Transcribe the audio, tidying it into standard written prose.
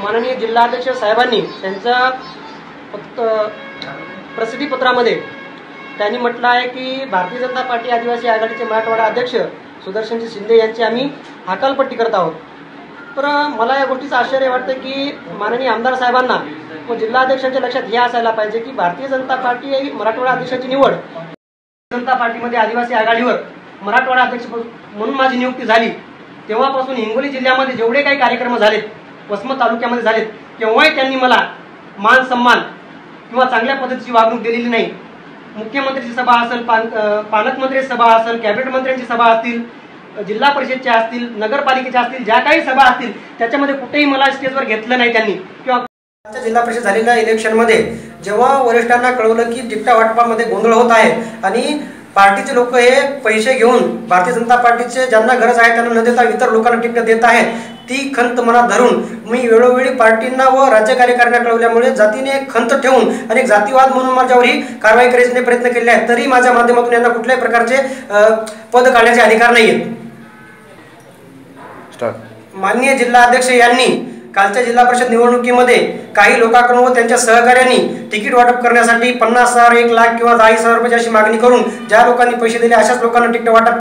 माननीय जिल्हाध्यक्ष साहेबांनी त्यांच्या प्रसिद्धीपत्रामध्ये त्यांनी म्हटलं आहे की भारतीय जनता पार्टी आदिवासी आघाडीचे मराठवाडा अध्यक्ष सुदर्शनजी शिंदे यांची आम्ही हकालपट्टी करत आहोत। तर मला या गोष्टीचं आश्चर्य वाटतं की माननीय आमदार साहेबांना व जिल्हाध्यक्षांच्या लक्षात हे असायला पाहिजे की भारतीय जनता पार्टी ही मराठवाडा अध्यक्षाची निवड जनता पार्टीमध्ये आदिवासी आघाडीवर मराठवाडा अध्यक्ष म्हणून माझी नियुक्ती झाली तेव्हापासून हिंगोली जिल्ह्यामध्ये जेवढे काही कार्यक्रम झालेत, वसमत तालुक्यामध्ये झालेत, केव्हाही त्यांनी मला मान सन्मान किंवा चांगल्या पद्धतीची वागणूक दिलेली नाही। मुख्यमंत्र्यांची सभा असेल, पालकमंत्र्यांची सभा असेल, कॅबिनेट मंत्र्यांची सभा असतील, जिल्हा परिषदच्या असतील, नगरपालिकेच्या असतील, ज्या काही सभा असतील त्याच्यामध्ये कुठेही मला स्टेजवर घेतलं नाही त्यांनी। किंवा जिल्हा परिषद झालेल्या इलेक्शनमध्ये जेव्हा वरिष्ठांना कळवलं की तिकिटा वाटपामध्ये गोंधळ होत आहे आणि पार्टीचे लोक हे पैसे घेऊन भारतीय जनता पार्टीचे ज्यांना गरज आहे त्यांना न देता इतर लोकांना तिकीट देत आहेत, ती खंत मनात धरून मी वेळोवेळी पार्टींना व राज्य कार्यकारिणीला कळवल्यामुळे जातीने खंत ठेवून आणि एक जातीवाद म्हणून माझ्यावरही कारवाई करण्याचे प्रयत्न केले आहेत। तरी माझ्या माध्यमातून यांना कुठल्याही प्रकारचे पद काढण्याचे अधिकार नाहीत। माननीय जिल्हाध्यक्ष यांनी कालच्या जिल्हा परिषद निवडणुकीमध्ये काही लोकांकडून व त्यांच्या सहकार्यांनी तिकीट वाटप करण्यासाठी 50,000, 1 लाख किंवा 10,000 रुपयाची अशी मागणी करून ज्या लोकांनी पैसे दिले अशाच लोकांना तिकीट वाटप